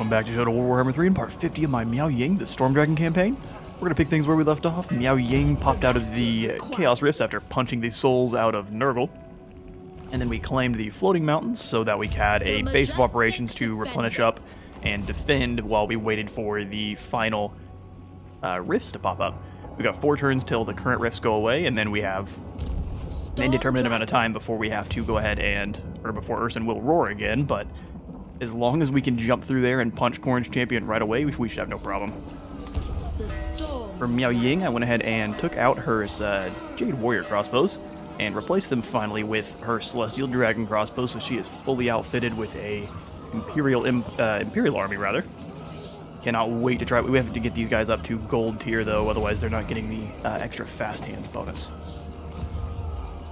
welcome back to Total War Warhammer 3 in part 50 of my Miao Ying, the Storm Dragon campaign. We're going to pick things where we left off. Miao Ying popped out of the Chaos Rifts after punching the souls out of Nurgle. And then we claimed the floating mountains so that we had a base of operations to replenish up and defend while we waited for the final rifts to pop up. We got 4 turns till the current rifts go away, and then we have an indeterminate amount of time before we have to go ahead or before Urson will roar again, but as long as we can jump through there and punch Corn's champion right away, we should have no problem. For Miao Ying, I went ahead and took out her Jade Warrior crossbows and replaced them finally with her Celestial Dragon crossbows, so she is fully outfitted with a Imperial army, rather. Cannot wait to try. We have to get these guys up to gold tier, though, otherwise they're not getting the extra fast hands bonus.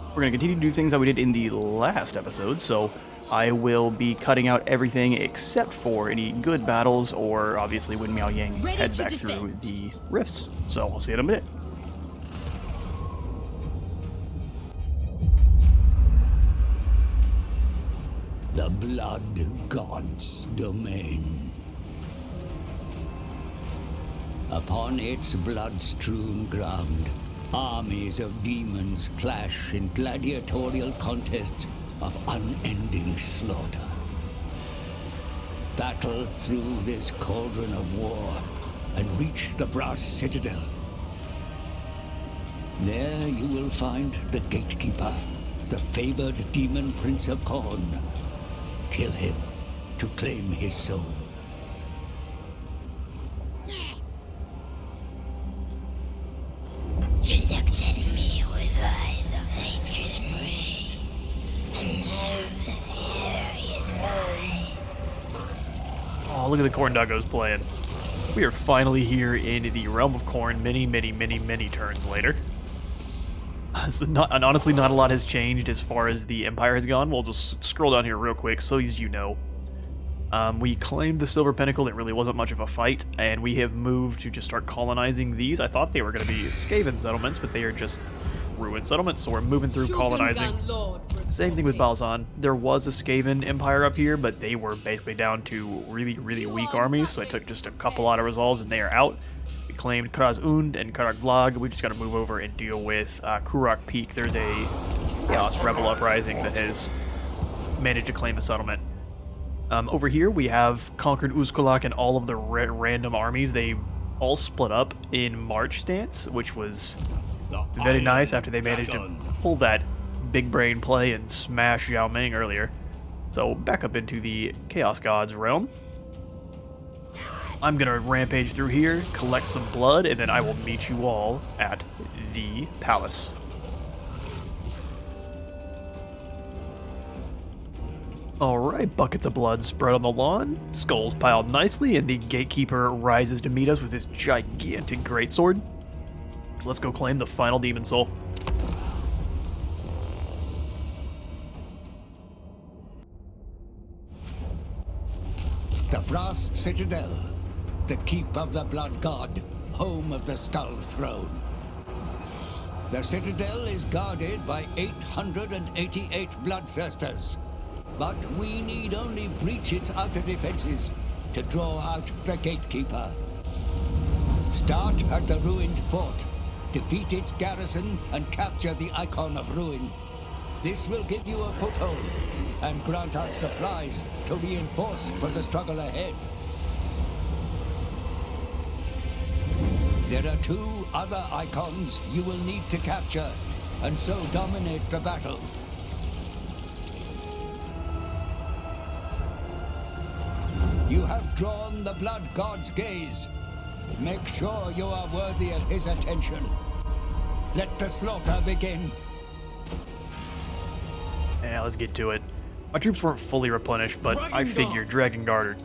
We're going to continue to do things that we did in the last episode, so I will be cutting out everything except for any good battles, or obviously when Miao Ying heads back through the rifts. So I'll see you in a minute. The Blood God's domain. Upon its blood-strewn ground, armies of demons clash in gladiatorial contests of unending slaughter. Battle through this cauldron of war and reach the Brass Citadel. There you will find the Gatekeeper, the favored demon prince of Corn. Kill him to claim his soul. You looked at me with eyes of hatred and rage, and now the fury is mine. Oh, look at the Corn Doggos playing. We are finally here in the Realm of Corn many turns later. And honestly, not a lot has changed as far as the Empire has gone. We'll just scroll down here real quick so as you know. We claimed the Silver Pinnacle. It really wasn't much of a fight, and we have moved to just start colonizing these. I thought they were going to be Skaven settlements, but they are just ruined settlements, so we're moving through colonizing. Same thing with Balzan. There was a Skaven empire up here, but they were basically down to really weak armies, so I took just a couple auto resolves, and they are out. We claimed Kraz Und and Karak Vlag. We just got to move over and deal with Kurok Peak. There's a Chaos Rebel uprising that has managed to claim a settlement. Over here, we have conquered Uzkolak and all of the random armies. They all split up in March stance, which was very nice after they managed to pull that big brain play and smash Zhao Ming earlier. So back up into the Chaos Gods realm. I'm going to rampage through here, collect some blood, and then I will meet you all at the palace. Alright, buckets of blood spread on the lawn, skulls piled nicely, and the Gatekeeper rises to meet us with his gigantic greatsword. Let's go claim the final demon soul. The Brass Citadel, the keep of the Blood God, home of the Skull Throne. The Citadel is guarded by 888 bloodthirsters. But we need only breach its outer defenses to draw out the Gatekeeper. Start at the ruined fort, defeat its garrison, and capture the Icon of Ruin. This will give you a foothold and grant us supplies to reinforce for the struggle ahead. There are 2 other icons you will need to capture, and so dominate the battle. You have drawn the Blood God's gaze. Make sure you are worthy of his attention. Let the slaughter begin. Yeah, let's get to it. My troops weren't fully replenished, but I figured Dragon Guard.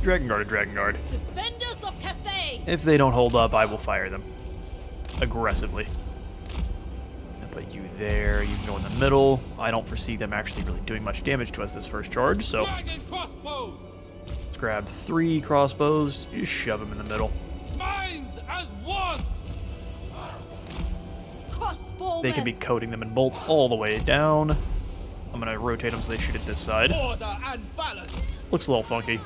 Defenders of Cathay! If they don't hold up, I will fire them. Aggressively. I'll put you there, you go in the middle. I don't foresee them actually really doing much damage to us this first charge, so let's grab 3 crossbows, just shove them in the middle. Minds as one! They can be coating them in bolts all the way down. I'm gonna rotate them so they shoot at this side. Order and balance. Looks a little funky.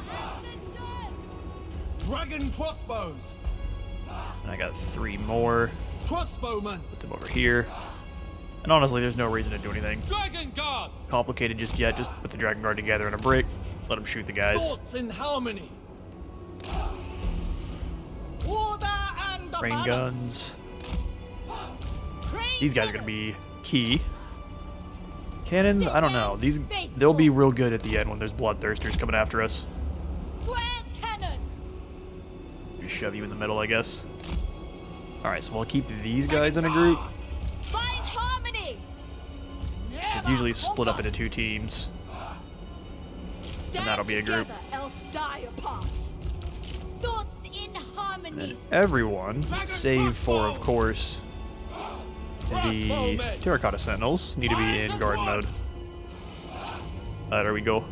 Dragon crossbows. And I got 3 more. Crossbowmen. Put them over here. And honestly, there's no reason to do anything Dragon guard. complicated just yet. Just put the Dragon Guard together in a brick. Let them shoot the guys. Thoughts in harmony. Order and Rain balance. guns. These guys are going to be key. Cannons, I don't know. They'll be real good at the end when there's bloodthirsters coming after us. Grand cannon. Just shove you in the middle, I guess. Alright, so we'll keep these guys in a group. Find harmony. It's usually split up into 2 teams. Stand that'll be a group. together, else die apart. Thoughts in harmony. And everyone, save for, of course, the Terracotta Sentinels, need to be in guard mode. There we go.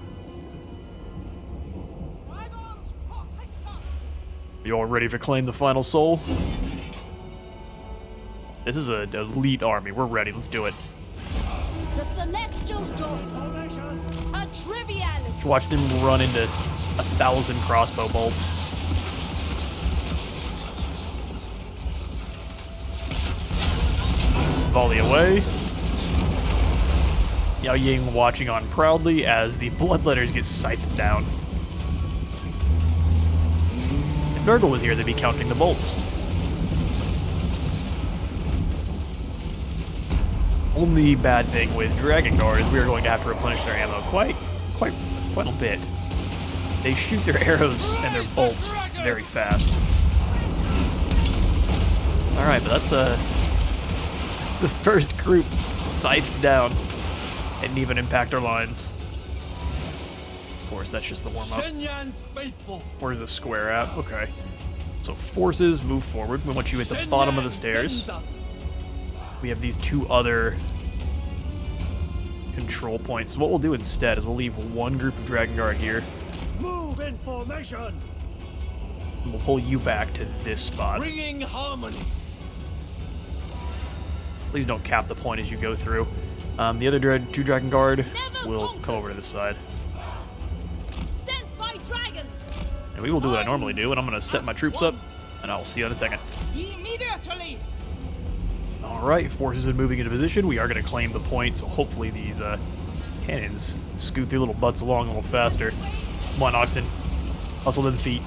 You all ready to claim the final soul? This is an elite army. We're ready. Let's do it. The celestial daughter. A triviality. Watch them run into 1,000 crossbow bolts. Volley away. Miao Ying watching on proudly as the bloodletters get scythed down. If Nurgle was here, they'd be counting the bolts. Only bad thing with Dragon Guard is we are going to have to replenish their ammo quite a bit. They shoot their arrows and their bolts very fast. Alright, but that's the first group scythed down. Didn't even impact our lines. Of course, that's just the warm-up. Shenyan's faithful. Where's the square at? Okay. So forces, move forward. We want you at the bottom of the stairs. We have these 2 other control points. So what we'll do instead is we'll leave 1 group of Dragon Guard here. Move in formation. And we'll pull you back to this spot. Bringing harmony. Please don't cap the point as you go through. The other 2 Dragon Guard will come over to this side. Sent by dragons. And we will do what I normally do, and I'm going to set my troops up, and I'll see you in a second. Immediately. Alright, forces are moving into position. We are going to claim the point, so hopefully these cannons scoot their little butts along a little faster. Come on, Oxen. Hustle them feet.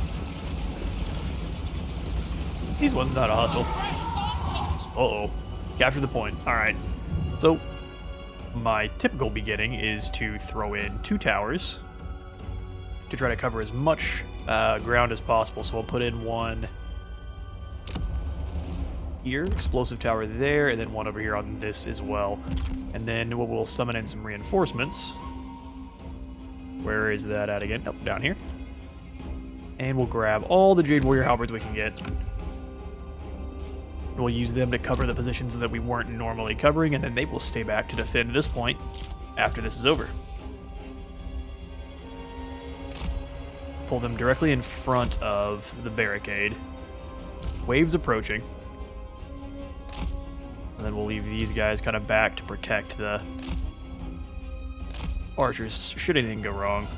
These ones not a hustle. Uh-oh. Capture the point. Alright. So, my typical beginning is to throw in 2 towers to try to cover as much ground as possible. So I'll put in 1 here, explosive tower there, and then 1 over here on this as well. And then we'll summon in some reinforcements. Where is that at again? Nope, down here. And we'll grab all the Jade Warrior Halberds we can get. We'll use them to cover the positions that we weren't normally covering, and then they will stay back to defend this point after this is over. Pull them directly in front of the barricade. Waves approaching. And then we'll leave these guys kind of back to protect the archers should anything go wrong.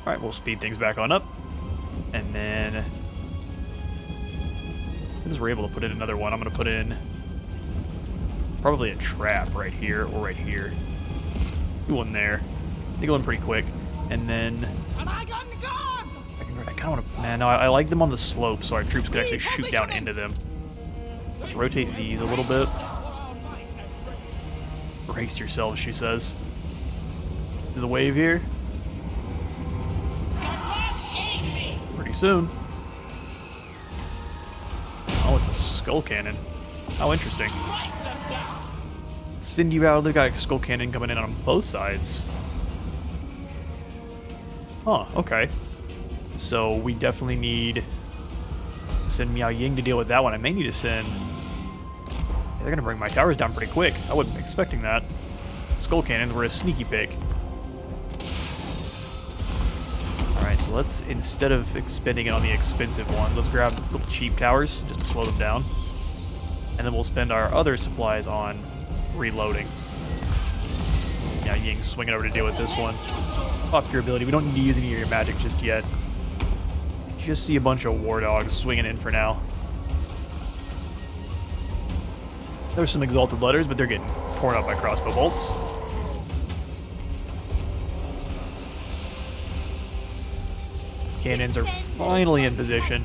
Alright, we'll speed things back on up. And then as we're able to put in another one, I'm going to put in probably a trap right here or right here. Do one there. They go in pretty quick. And then I kind of want to... Man, no, I like them on the slope so our troops can actually shoot down into them. Let's rotate these a little bit. Brace yourselves, she says. To the wave here. Pretty soon. Oh, it's a skull cannon. How interesting. Send you out. They've got a skull cannon coming in on both sides. Huh, okay. So we definitely need to send Miao Ying to deal with that one. I may need to send... They're going to bring my towers down pretty quick. I wasn't expecting that. Skull cannons were a sneaky pick. Alright, so let's, instead of expending it on the expensive one, let's grab little cheap towers just to slow them down. And then we'll spend our other supplies on reloading. Yeah, Ying's swinging over to deal with this one. Pop your ability. We don't need to use any of your magic just yet. just see a bunch of war dogs swinging in for now. There's some exalted letters, but they're getting torn up by crossbow bolts. Cannons are finally in position.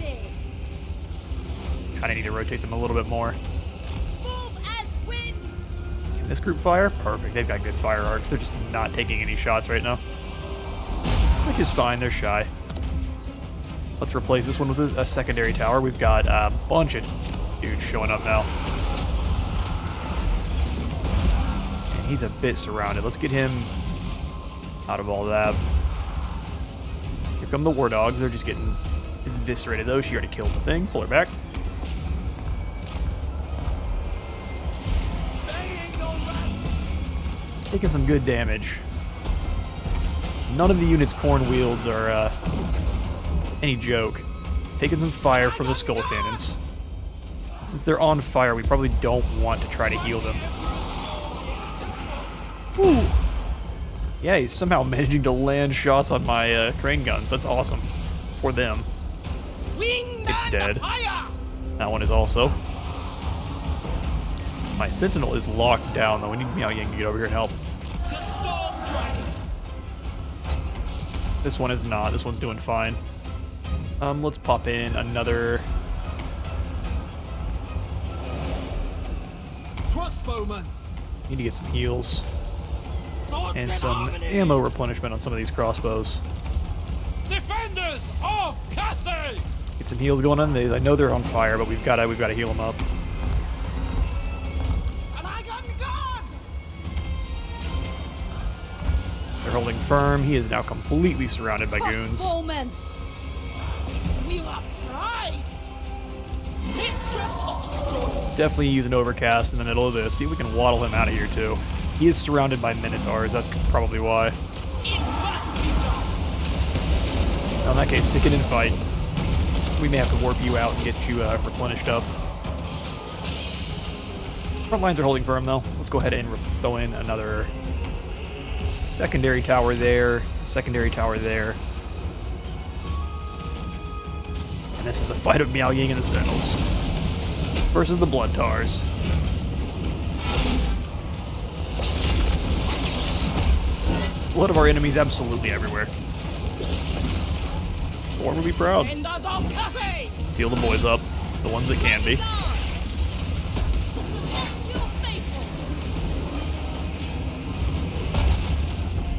Kind of need to rotate them a little bit more. Can this group fire? Perfect. They've got good fire arcs. They're just not taking any shots right now. Which is fine. They're shy. Let's replace this one with a secondary tower. We've got a bunch of dudes showing up now. And he's a bit surrounded. Let's get him out of all that. Here come the war dogs. They're just getting eviscerated though. She already killed the thing. Pull her back. Taking some good damage. None of the units Khorne wields are any joke. Taking some fire from the skull cannons. Since they're on fire, we probably don't want to try to heal them. Whew. Yeah, he's somehow managing to land shots on my crane guns. That's awesome. For them. It's dead. That one is also. My sentinel is locked down, though. We need Miao Ying to get over here and help. This one is not. This one's doing fine. Let's pop in another... Crossbowman. Need to get some heals. And some ammo replenishment on some of these crossbows. Defenders of Cathay. Get some heals going on these. I know they're on fire, but we've got to heal them up. They're holding firm. He is now completely surrounded by goons. We are pride. Mistress of storm. Definitely use an overcast in the middle of this. See if we can waddle him out of here too. He is surrounded by Minotaurs. That's probably why. It must be done. Now in that case, stick it and fight. We may have to warp you out and get you replenished up. Front lines are holding firm though. Let's go ahead and throw in another secondary tower there, secondary tower there. And this is the fight of Miao Ying and the Sentinels versus the Blood Tars. Blood of our enemies absolutely everywhere. Khorne will be proud. Let's heal the boys up, the ones that can be.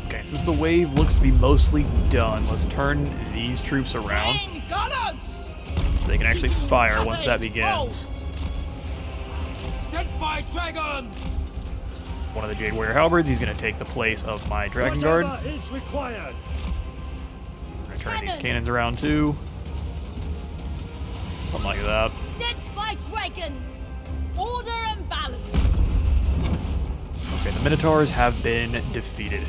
Okay, since the wave looks to be mostly done, let's turn these troops around so they can actually fire once that begins. Sent by dragons. One of the Jade Warrior Halberds, he's going to take the place of my Dragon Guard. Whatever is required. We're going to turn these cannons around too. Something like that. Sent by dragons. Order and balance. Okay, the Minotaurs have been defeated.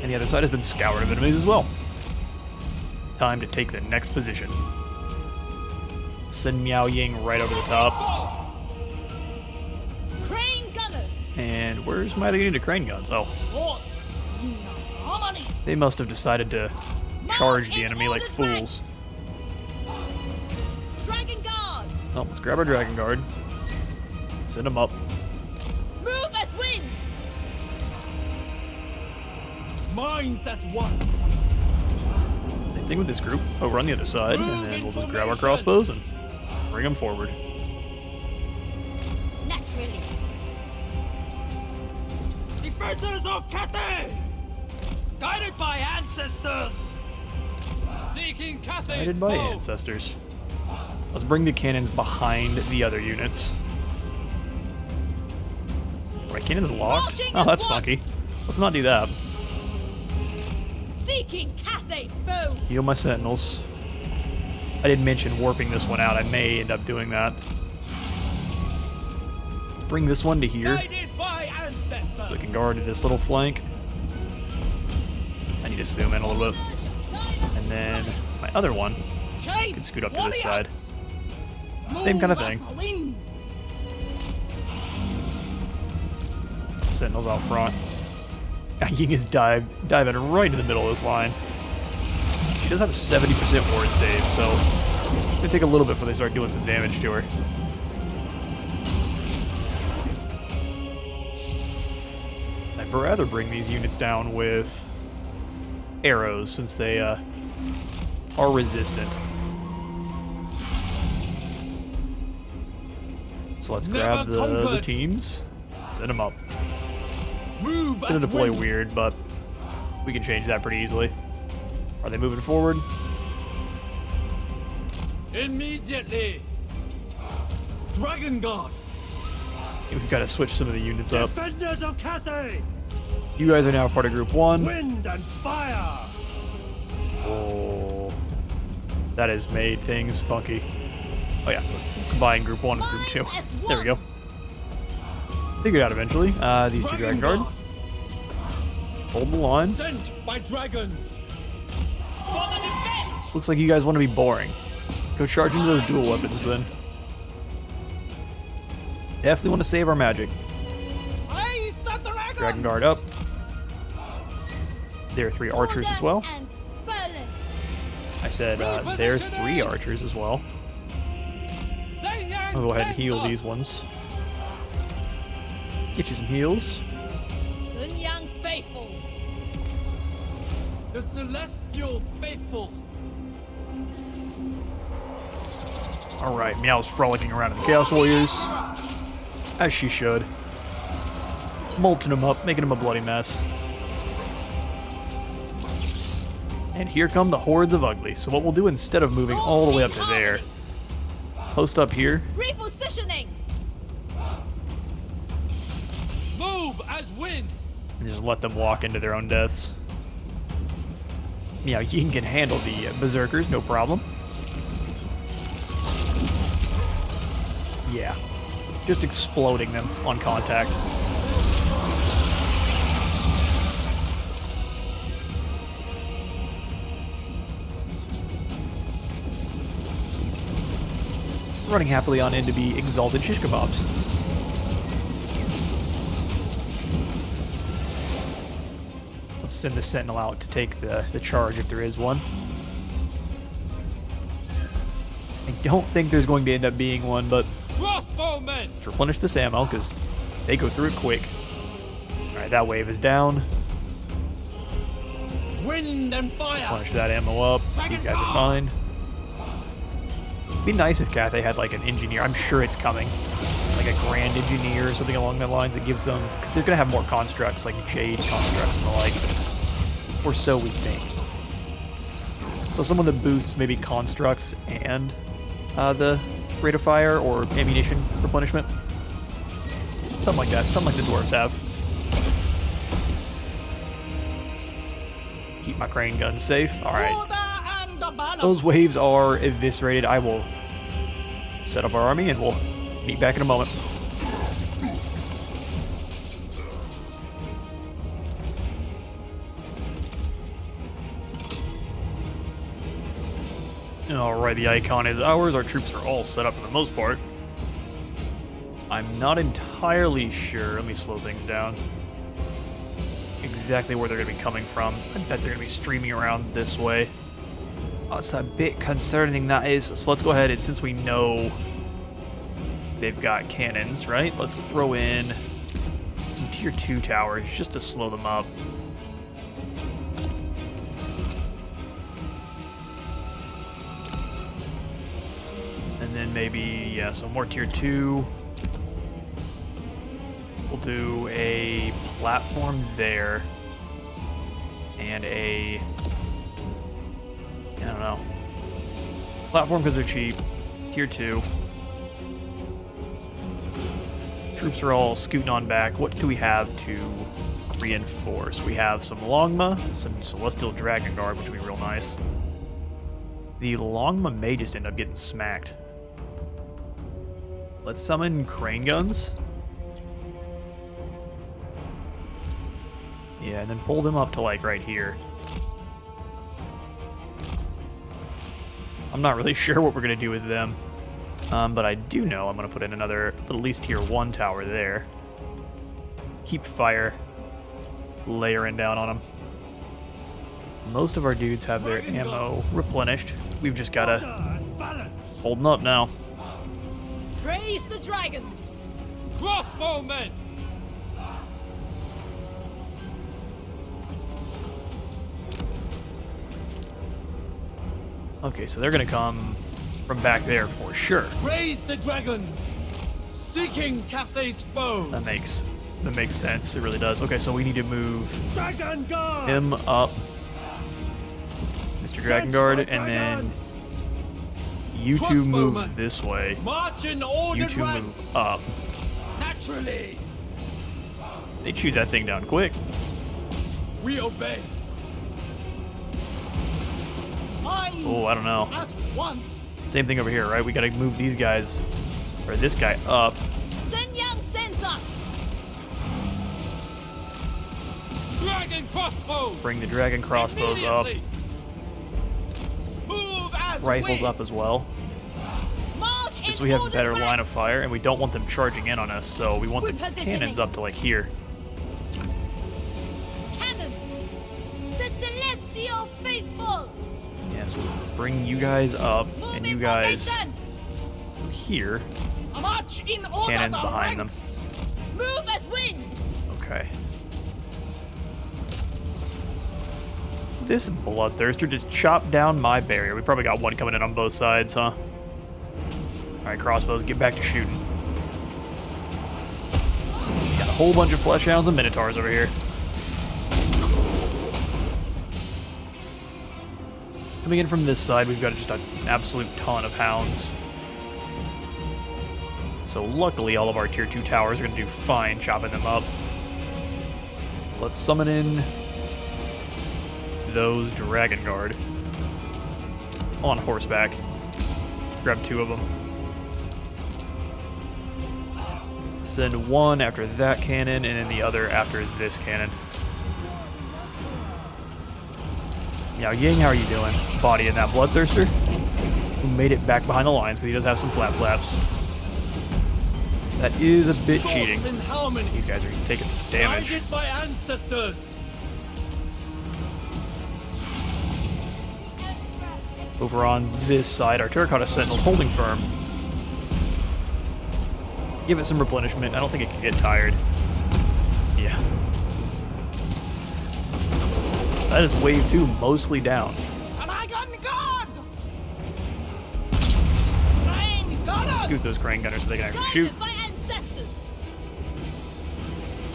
And the other side has been scoured of enemies as well. Time to take the next position. Send Miao Ying right over the top. Crane gunners. And where's my other unit of crane guns? Oh, Forts. Harmony. they must have decided to charge the enemy like fools. Dragon guard. Oh, let's grab our Dragon Guard. Send them up. Move as wind. Minds as one. Same thing with this group. Over on the other side, and then we'll just grab our crossbows and bring them forward. Naturally. Defenders of Cathay. Guided by ancestors. Seeking Cathay. Guided by ancestors. Let's bring the cannons behind the other units. My cannon's locked? Marching Oh, as that's one. funky. Let's not do that. Seeking Cathay's foes. Heal my sentinels. I didn't mention warping this one out. I may end up doing that. Let's bring this one to here. Guided by ancestors. So we can guard this little flank. I need to zoom in a little bit. And then my other one can scoot up to this side. Same kind of thing. Sentinels out front. Ying is diving right into the middle of this line. She does have a 70% ward save, so it's gonna take a little bit before they start doing some damage to her. I'd rather bring these units down with arrows since they are resistant. So let's grab the teams, send them up. Move Gonna as deploy wind. weird, but we can change that pretty easily. Are they moving forward? Immediately. Dragon Guard. We've got to switch some of the units up. Defenders of Cathay. You guys are now part of Group 1. Wind and fire. Oh, that has made things funky. Oh yeah, combine Group 1 and Group 2. Mine as There we go. one. Figured out eventually. These two Dragon Guard. Hold the line. Sent by dragons. For the defense! Looks like you guys want to be boring. Go charge into those dual weapons then. Definitely want to save our magic. Raise the dragon! Dragon Guard up. There are 3 archers as well. And balance. I said there are 3 archers as well. I'll go ahead and heal these ones. Get you some heals. Sun Yang's faithful. The celestial faithful. Alright, Meow's frolicking around in the Chaos Warriors. As she should. Molting them up, making them a bloody mess. And here come the hordes of ugly. So what we'll do instead of moving all the way up to there, post up here. Repositioning. Move as wind. And just let them walk into their own deaths. Miao Ying can handle the berserkers, no problem. Yeah. Just exploding them on contact. Running happily on in to be exalted shish kebabs. Let's send the sentinel out to take the charge if there is one. I don't think there's going to end up being one, but Crossbowmen. let's replenish this ammo because they go through it quick. Alright, that wave is down. Wind and fire. Replenish that ammo up. These guys are fine. It'd be nice if Cathay had like an engineer. I'm sure it's coming. Like a grand engineer or something along that lines that gives them... Because they're going to have more constructs, like Jade constructs and the like. Or so we think. So someone that boosts maybe constructs and the rate of fire or ammunition replenishment. Something like that. Something like the dwarves have. Keep my crane guns safe. Alright. Order and the balance. Those waves are eviscerated. I will set up our army and we'll meet back in a moment. Alright, the icon is ours. Our troops are all set up for the most part. I'm not entirely sure. Let me slow things down. Exactly where they're going to be coming from. I bet they're going to be streaming around this way. That's a bit concerning, that is. So let's go ahead and since we know they've got cannons, right? Let's throw in some tier 2 towers just to slow them up. And then maybe, yeah, some more tier 2. We'll do a platform there. And a... I don't know. Platform because they're cheap. Tier 2. Troops are all scooting on back. What do we have to reinforce? We have some Longma, some Celestial Dragon Guard, which would be real nice. The Longma may just end up getting smacked. Let's summon Crane Guns. Yeah, and then pull them up to, like, right here. I'm not really sure what we're going to do with them. But I do know I'm going to put in another, at least tier 1 tower there. Keep fire layering down on them. Most of our dudes have their ammo replenished. We've just gotta Balance. holding up now. Praise the dragons! Crossbowmen! Okay, so they're gonna come from back there for sure. Praise the dragons! Seeking Cathay's foes! That makes sense. It really does. Okay, so we need to move Dragon Guard. him up, Mr. Dragon Guard, and then you two move Crossbowmen. this way. March in You ordered two ranks! move up. Naturally! They shoot that thing down quick. We obey. Minds Oh, I don't know. as one. Same thing over here, right? We gotta move these guys, or this guy up. Sun Yang sends us. Dragon crossbows! Bring the dragon crossbows up. Immediately. Move as Rifles wind. up as well. March in So we have a ordered better line of ranks. fire, and we don't want them charging in on us, so we want Good the positioning. cannons up to like here. Cannons. The celestial faithful. Yeah, so bring you guys up, Move and in you guys formation. here. A march in order. Cannons behind them. Move as wind. Okay. This bloodthirster just chopped down my barrier. We probably got one coming in on both sides, huh? Alright, crossbows, get back to shooting. Got a whole bunch of flesh hounds and minotaurs over here. Coming in from this side, we've got just an absolute ton of hounds. So luckily, all of our tier 2 towers are going to do fine chopping them up. Let's summon in those Dragon Guard on horseback. Grab 2 of them. Send one after that cannon, and then the other after this cannon. Miao Ying, how are you doing? Bodying that bloodthirster, who made it back behind the lines because he does have some flaps. That is a bit cheating. In harmony. These guys are taking some damage. Guided by ancestors. Over on this side, our Terracotta Sentinel's holding firm. Give it some replenishment. I don't think it can get tired. Yeah. That is wave 2 mostly down. Dragon God. Rain gunners. Scoot those crane gunners so they can actually shoot. Guided by ancestors.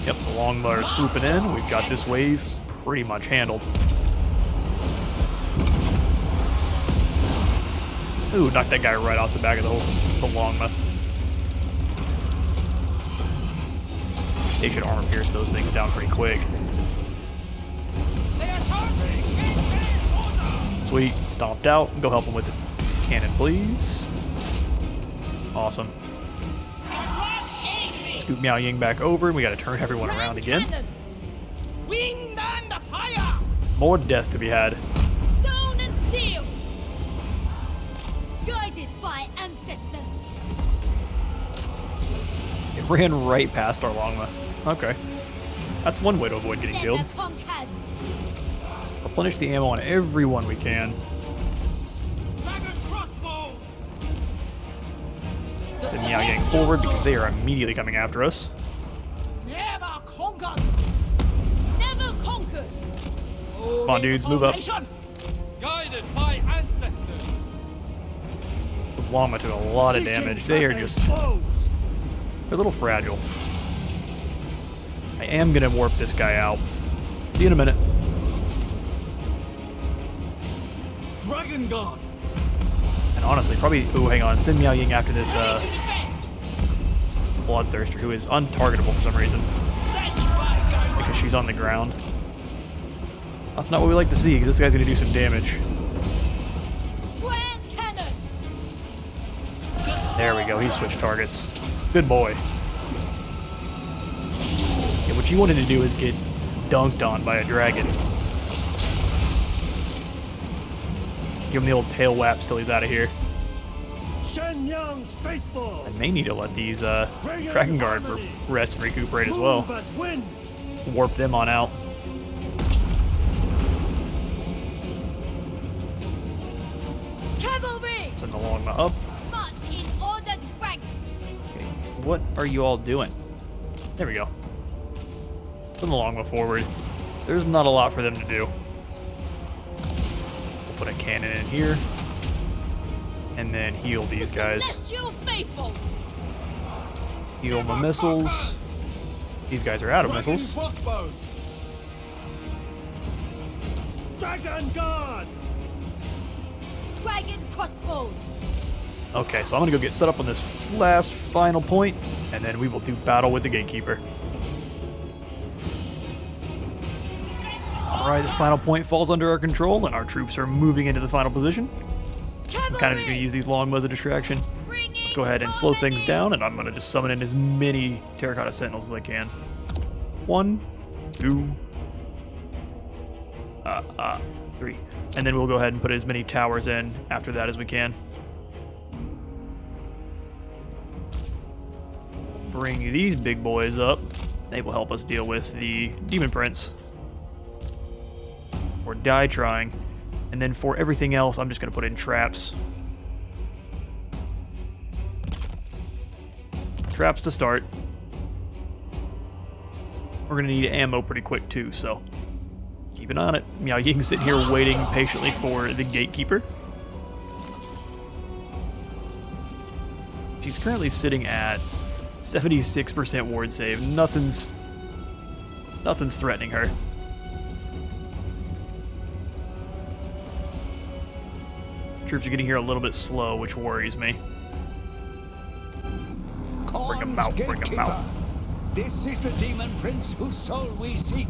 Yep, the longbow are swooping in. We've got this wave pretty much handled. Ooh, knocked that guy right off the back of the longbow. They should armor pierce those things down pretty quick. They are charging. In order. Sweet, stomped out. Go help him with the cannon, please. Awesome. Scoop Miao Ying back over, and we gotta turn everyone around again. Cannon. Wind and fire. More death to be had. Stone and steel. Guided by ancestors. It ran right past our longbow. Okay. That's one way to avoid getting killed. Never conquered. Replenish the ammo on everyone we can. Dragon crossbows. Send Miao Yang forward because they are immediately coming after us. Never conquered. Never conquered. Come on, dudes, move up. Formation. Guided by ancestors. Those longbow took a lot of damage. They are just... Foes. They're a little fragile. I am gonna warp this guy out. See you in a minute. Dragon God. And honestly, probably... Ooh, hang on. Send Miao Ying after this Ready to defend. bloodthirster, who is untargetable for some reason. Set by guidance. Because she's on the ground. That's not what we like to see, because this guy's gonna do some damage. Grand cannon. There we go, he switched targets. Good boy. Yeah, what you wanted to do is get dunked on by a dragon. Give him the old tail whaps till he's out of here. Shen Yang's faithful. I may need to let these Bring in Dragon Guard harmony. rest and recuperate as well. Move as wind. Warp them on out. Send the longbow up. March in ordered ranks. Okay, what are you all doing? There we go. Send the longbow forward. There's not a lot for them to do. We'll put a cannon in here. And then heal these guys. Celestial faithful. Heal my missiles. These guys are out of missiles. Crossbows. Dragon Guard! Dragon crossbows. Okay, so I'm gonna go get set up on this last final point, and then we will do battle with the Gatekeeper. Alright, the final point falls under our control, and our troops are moving into the final position. I'm kind of just gonna use these longbows as a distraction. Let's go ahead and slow things down, and I'm gonna just summon in as many Terracotta Sentinels as I can. 1, 2, 3. And then we'll go ahead and put as many towers in after that as we can. Bring these big boys up. They will help us deal with the Demon Prince. Or die trying. And then for everything else, I'm just going to put in traps. Traps to start. We're going to need ammo pretty quick too, so keep an eye on it. Miao Ying's sitting here waiting patiently for the Gatekeeper. She's currently sitting at 76% ward save. Nothing's threatening her. Troops are getting here a little bit slow, which worries me. Bring them out, bring them out. This is the demon prince whose soul we seek.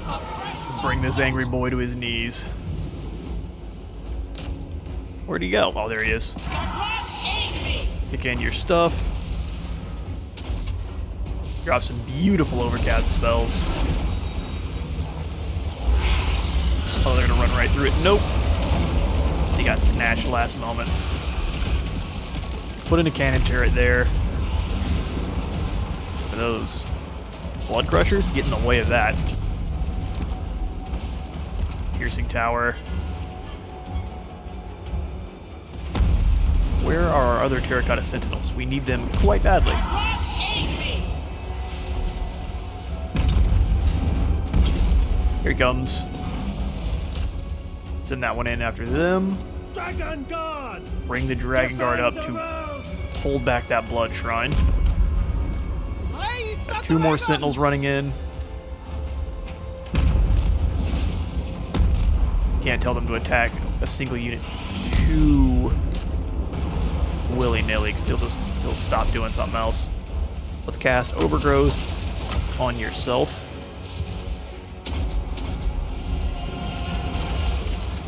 Let's bring this angry boy to his knees. Where'd he go? Oh, there he is. Kick in your stuff. Drop some beautiful overcast spells. Oh, they're gonna run right through it. Nope. He got snatched last moment. Put in a cannon turret there. For those blood crushers, get in the way of that. Piercing tower. Where are our other Terracotta Sentinels? We need them quite badly. Here he comes. Send that one in after them. Dragon Guard! Bring the Dragon Guard up to hold back that blood shrine. Got 2 more Sentinels running in. Can't tell them to attack a single unit too willy-nilly, because he'll stop doing something else. Let's cast Overgrowth on yourself.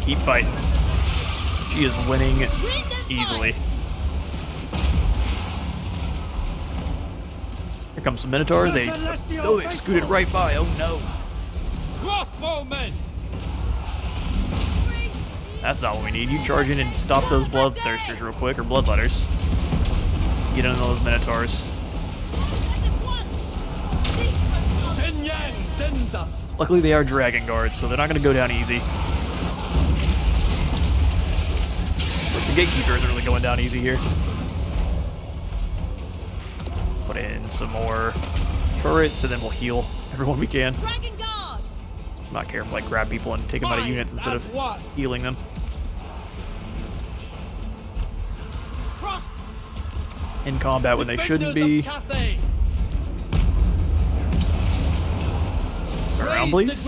Keep fighting. She is winning easily. Here comes some Minotaurs. They scooted right by. Oh no. Crossbowmen! That's not what we need. You charge in and stop those bloodthirsters real quick, or bloodletters. Get in those Minotaurs. Luckily they are Dragon Guards, so they're not going to go down easy. But the Gatekeeper isn't really going down easy here. Put in some more turrets, and then we'll heal everyone we can. Dragon Guard. I'm not careful, like grab people and take them out of units instead of healing them. In combat when they shouldn't be. Turn around, please.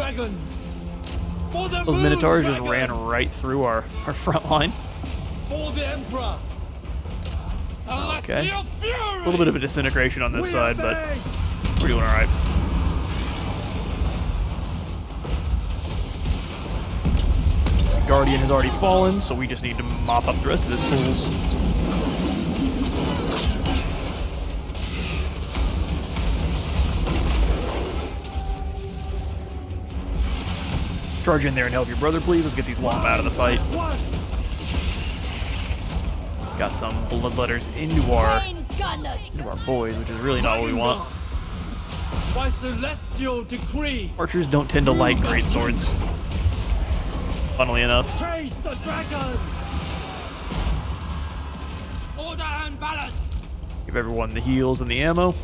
Those Minotaurs just ran right through our front line. Okay. A little bit of a disintegration on this side, but we're doing alright. Guardian has already fallen, so we just need to mop up the rest of this fools. Charge in there and help your brother, please. Let's get these long out of the fight. Got some bloodletters into our Rain gunners. boys, which is really not what we want. By celestial decree. Archers don't tend to like great swords. Funnily enough. Chase the dragons! Order and balance. Give everyone the heals and the ammo.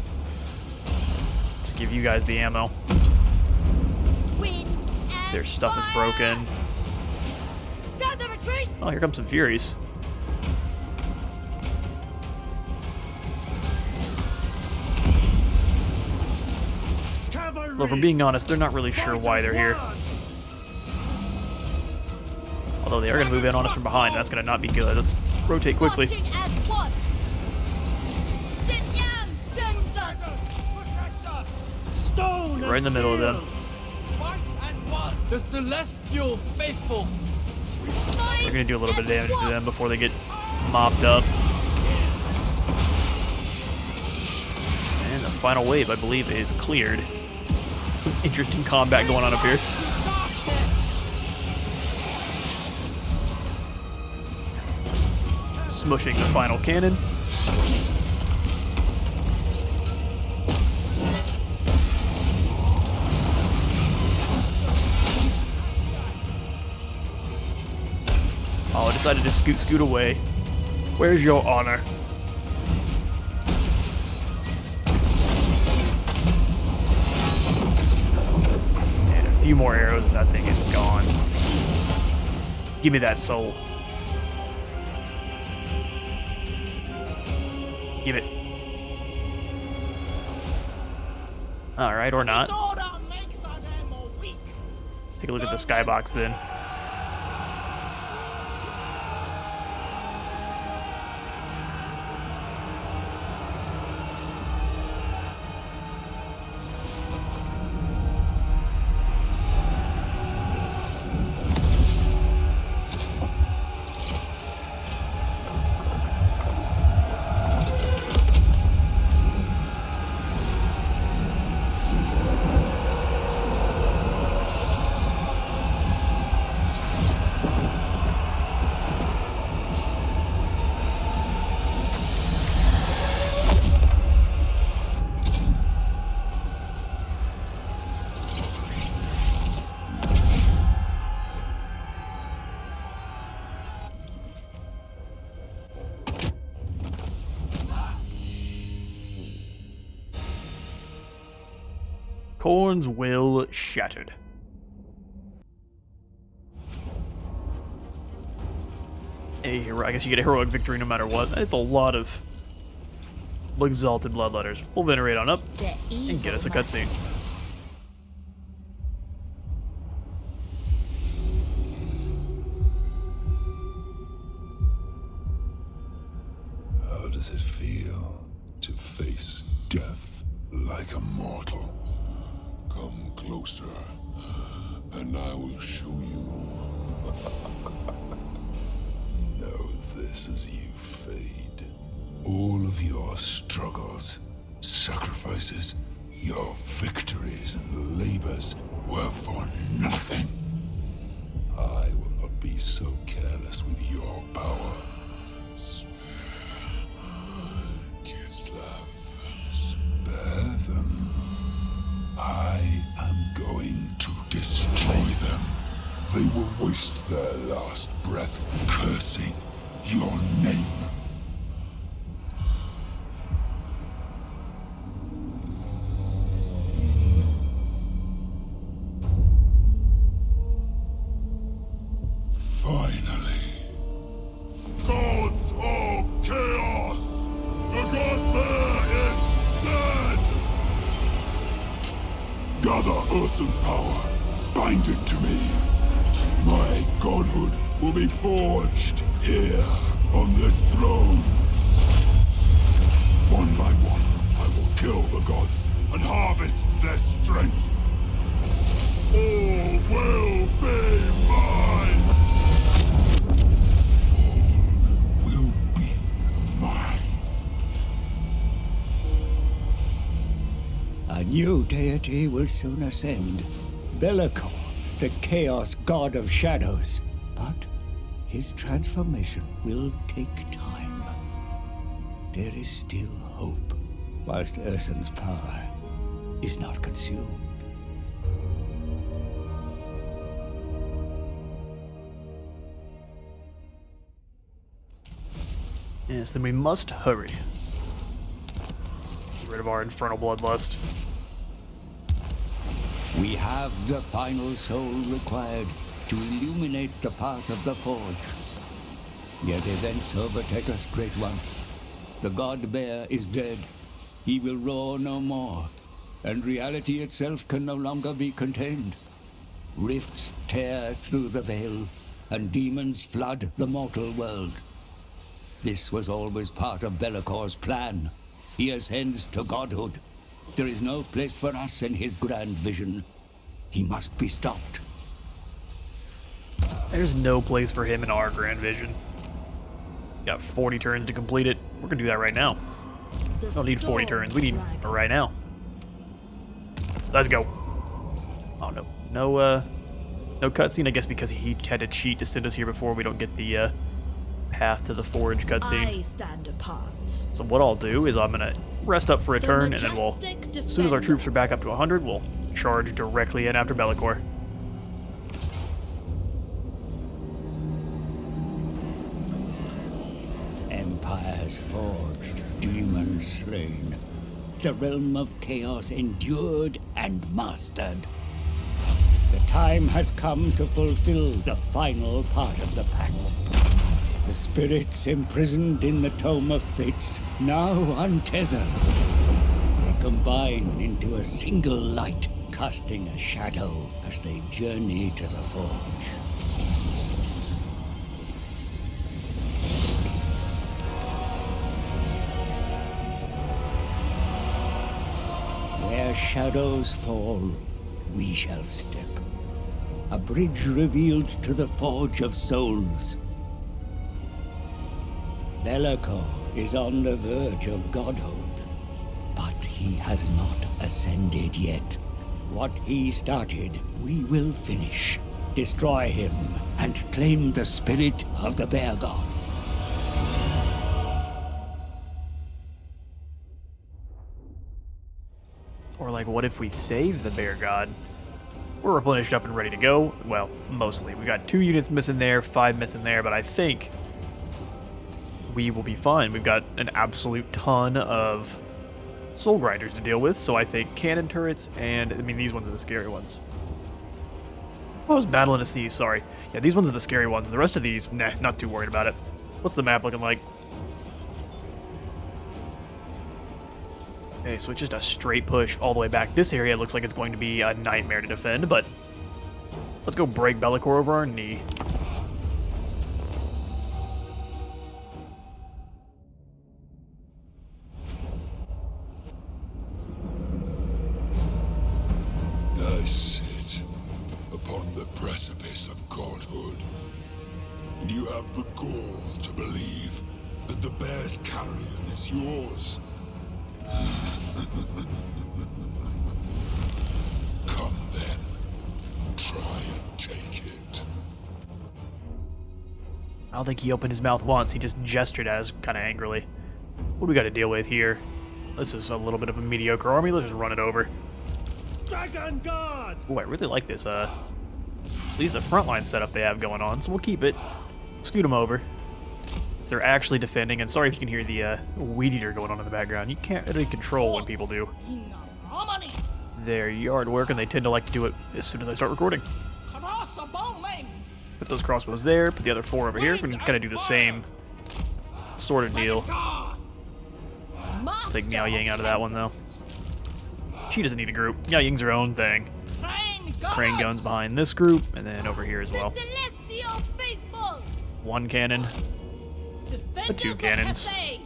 Let's give you guys the ammo. Wind and Their stuff is fire. broken. Sound the retreat. Oh, here comes some Furies. Cavalry! Though, if I'm being honest, they're not really sure why they're here. Although they are going to move in on us from behind. That's going to not be good. Let's rotate quickly. Marching as one. Sinyang sends us. Stone Right in the middle of them. Fight as one. The celestial faithful. We're going to do a little bit of damage to them before they get mopped up. And the final wave, I believe, is cleared. Some interesting combat going on up here. Smushing the final cannon. Oh, I decided to scoot away. Where's your honor? And a few more arrows and that thing is gone. Give me that soul. Give it. Alright, or not. Take a look at the skybox then. Khorne's will shattered. I guess you get a heroic victory no matter what. It's a lot of exalted bloodletters. We'll venerate on up and get us a cutscene. How does it feel to face death like a mortal? Come closer, and I will show you. Know this as you fade. All of your struggles, sacrifices, your victories and labors were for nothing. I will not be so careless with your power. Kislev. Spare them. I am going to destroy them. They will waste their last breath cursing your name. Finally. Gods of Chaos! The god there is dead! Gather Ursun's power, bind it to me. My godhood will be forged here on this throne. One by one, I will kill the gods and harvest their strength. All will be mine. All will be mine. A new deity will soon ascend. Bellacor, the Chaos God of Shadows. But his transformation will take time. there is still hope, whilst Ursun's power is not consumed. Yes, then we must hurry. Get rid of our infernal bloodlust. We have the final soul required to illuminate the path of the Forge. Yet events overtake us, Great One. The God Bear is dead. He will roar no more, and reality itself can no longer be contained. Rifts tear through the veil, and demons flood the mortal world. This was always part of Bellacor's plan. He ascends to godhood. There is no place for us in his grand vision. He must be stopped. There's no place for him in our grand vision. Got 40 turns to complete it. We're gonna do that right now. Don't need 40 turns. We need it right now. Let's go. Oh no, no cutscene. I guess because he had to cheat to send us here before. We don't get the path to the Forge cutscene. I stand apart. So what I'll do is I'm gonna rest up for a turn, and then we'll, as soon as our troops are back up to 100, we'll charge directly in after Bellacor. Empires forged, demons slain. The realm of chaos endured and mastered. The time has come to fulfill the final part of the pact. The spirits imprisoned in the Tome of Fates, now untethered. They combine into a single light, casting a shadow as they journey to the Forge. Where shadows fall, we shall step. A bridge revealed to the Forge of Souls. Bellacor is on the verge of godhood, but he has not ascended yet. What he started, we will finish. Destroy him and claim the spirit of the Bear God. Or like, what if we save the Bear God? We're replenished up and ready to go. Well, mostly. We got 2 units missing there, 5 missing there, but I think we will be fine. We've got an absolute ton of soul grinders to deal with, so I think cannon turrets and, I mean, these ones are the scary ones. I was battling to see, sorry. Yeah, these ones are the scary ones. The rest of these, nah, not too worried about it. What's the map looking like? Okay, so it's just a straight push all the way back. This area looks like it's going to be a nightmare to defend, but let's go break Bellacor over our knee. I sit upon the precipice of godhood, and you have the gall to believe that the bear's carrion is yours. Come then, try and take it. I don't think he opened his mouth once. He just gestured at us kind of angrily. What do we got to deal with here? This is a little bit of a mediocre army. Let's just run it over. Dragon God! Oh, I really like this, at least the frontline setup they have going on, so we'll keep it. Scoot them over. So they're actually defending, and sorry if you can hear the weed eater going on in the background. You can't really control when people do their yard work, and they tend to like to do it as soon as I start recording. Put those crossbows there, put the other 4 over here. We can kind of do the same sort of deal. Take Miao Ying out of that one, though. She doesn't need a group. Miao Ying's her own thing. Crane guns behind this group, and then over here as well. Celestial faithful. 1 cannon. Defenders 2 cannons. of Cathay.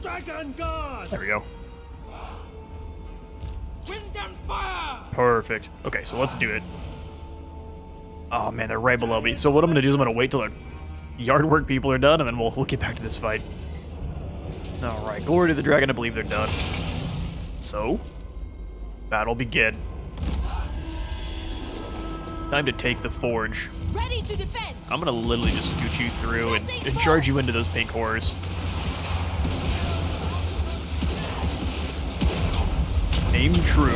Dragon God! There we go. Wind and fire! Perfect. Okay, so let's do it. Oh man, they're right below me. So what I'm gonna do is I'm gonna wait till the yard work people are done, and then we'll get back to this fight. Alright, glory to the dragon, I believe they're done. So, battle begin. Time to take the Forge. Ready to defend. I'm gonna literally just scoot you through and charge you into those pink horrors. Aim true.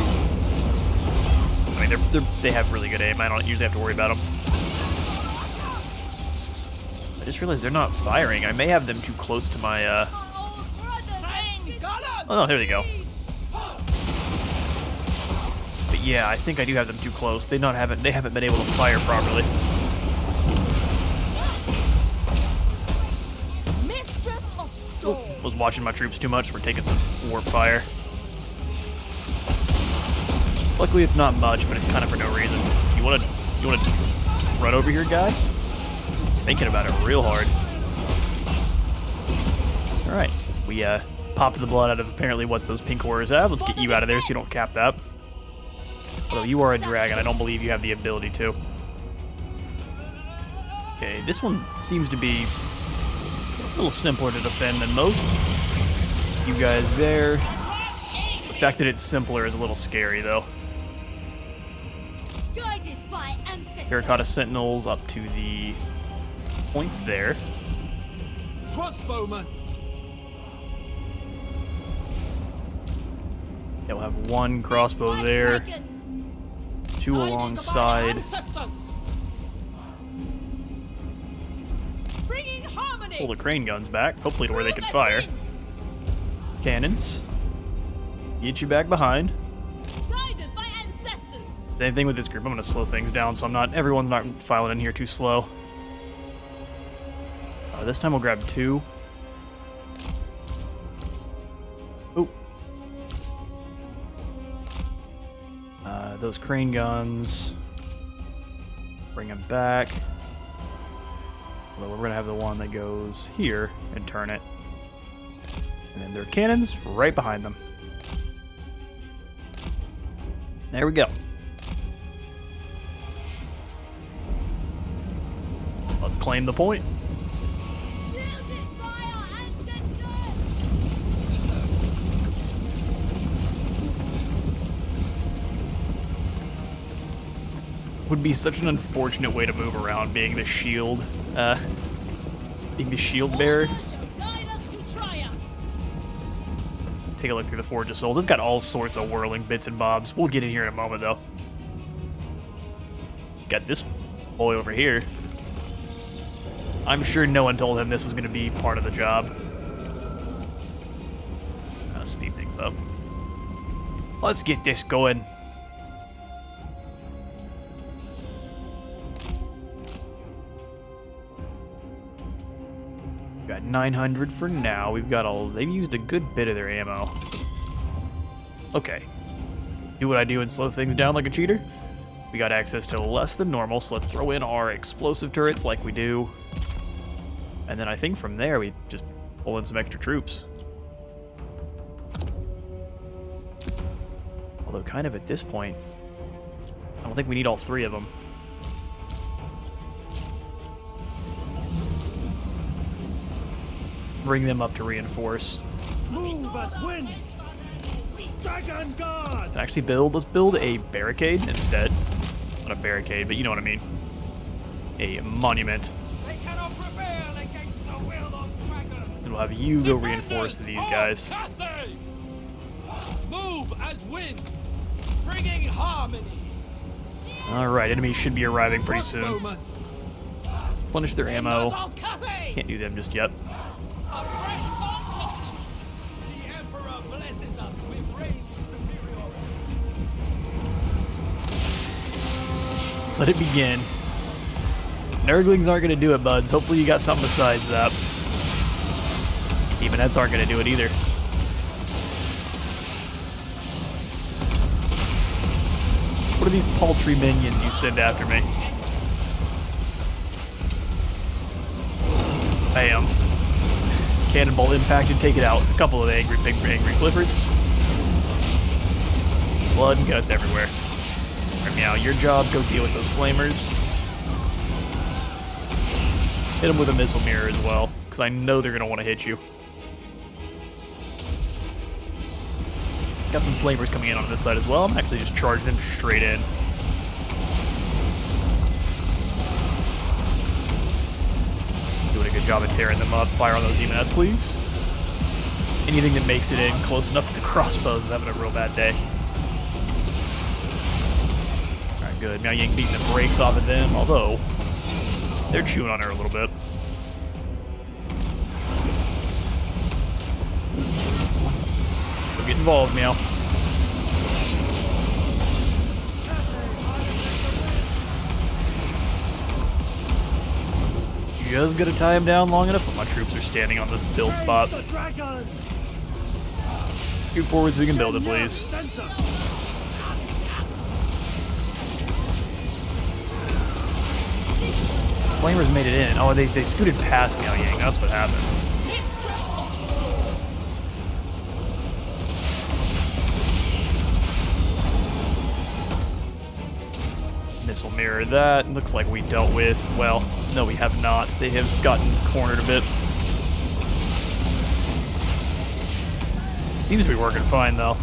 I mean, they have really good aim. I don't usually have to worry about them. I just realized they're not firing. I may have them too close to my, Oh, no, there they go. But yeah, I think I do have them too close. They haven't been able to fire properly. Mistress of Storm. Was watching my troops too much. We're taking some warp fire. Luckily, it's not much, but it's kind of for no reason. You wanna run over here, guy? He's thinking about it real hard. All right, we popped the blood out of apparently what those pink warriors have. Let's get you out of there so you don't cap that. Although you are a dragon, I don't believe you have the ability to. Okay, this one seems to be a little simpler to defend than most. You guys there. The fact that it's simpler is a little scary, though. Guided by ancestors. Terracotta Sentinels up to the points there. Crossbowman. Yeah, we'll have one crossbow there, two Guided alongside. by ancestors. Bringing harmony. Pull the crane guns back, hopefully to where they can fire. Cannons. Get you back behind. Guided by ancestors. Same thing with this group. I'm going to slow things down so everyone's not filing in here too slow. This time we'll grab two. Oh. Those crane guns. Bring them back. Although we're going to have the one that goes here and turn it. And then their cannons right behind them. There we go. Let's claim the point. Shielded by our ancestors. Would be such an unfortunate way to move around, being the shield bearer. Guide us to triumph. Take a look through the Forge of Souls. It's got all sorts of whirling bits and bobs. We'll get in here in a moment, though. Got this boy over here. I'm sure no one told him this was going to be part of the job. Speed things up. Let's get this going. Got 900 for now. We've got they've used a good bit of their ammo. Okay. Do what I do and slow things down like a cheater. We got access to less than normal, so let's throw in our explosive turrets like we do. And then I think from there we just pull in some extra troops. Although kind of at this point, I don't think we need all three of them. Bring them up to reinforce. Move as wind! Dragon Guard! And actually let's build a barricade instead. Not a barricade, but you know what I mean. A monument. They cannot prevail against the will of dragons. And we'll have you go reinforce these guys. Cathay! Move as wind, bringing harmony. Alright, enemies should be arriving pretty soon. Crossbowman. Replenish their ammo. On Cathay! Can't do them just yet. A fresh onslaught. The Emperor blesses us with range superiority. Let it begin. Nurglings aren't going to do it, buds. Hopefully you got something besides that. Demonettes aren't going to do it either. What are these paltry minions you send after me? Bam. Cannonball impacted, take it out. A couple of angry Cliffords. Blood and guts everywhere. Alright, Meow, your job, go deal with those flamers. Hit them with a missile mirror as well, because I know they're going to want to hit you. Got some flamers coming in on this side as well. I'm actually just charge them straight in. Doing a good job of tearing them up. Fire on those demonettes, please. Anything that makes it in close enough to the crossbows is having a real bad day. Alright, good. Miao Ying beating the brakes off of them, although they're chewing on her a little bit. So get involved, Miao. Just gotta tie him down long enough, but my troops are standing on the build spot. The dragon! Scoot forward so we can build it, please. Center. Flamers made it in. Oh, they scooted past Miao Ying. That's what happened. Mistress of Storm. Missile mirror that. Looks like we dealt with. Well, no, we have not. They have gotten cornered a bit. Seems to be working fine, though.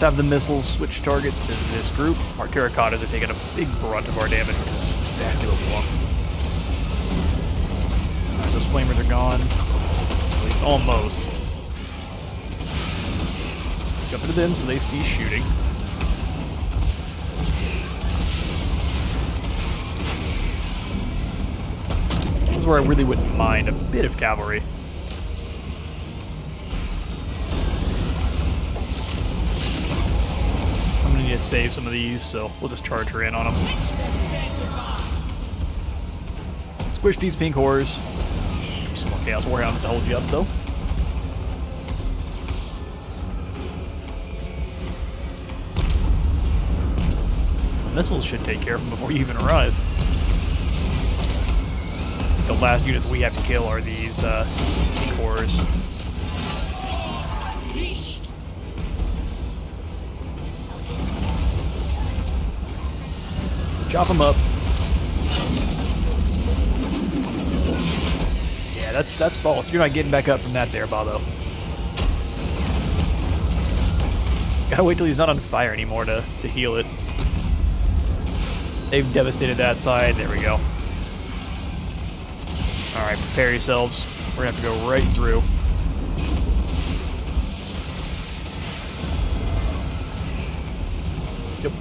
Have the missiles switch targets to this group. Our terracottas are taking a big brunt of our damage, which is exactly what we want. Alright, those flamers are gone. At least almost. Jump into them so they cease shooting. This is where I really wouldn't mind a bit of cavalry. I'm gonna need to save some of these, so we'll just charge her in on them. Squish these pink horrors. Some more Chaos Warhounds to hold you up, though. The missiles should take care of them before you even arrive. The last units we have to kill are these pink horrors. Chop them up. Yeah, that's false. You're not getting back up from that there, Bobo. Gotta wait till he's not on fire anymore to heal it. They've devastated that side. There we go. Alright, prepare yourselves. We're gonna have to go right through. Yep.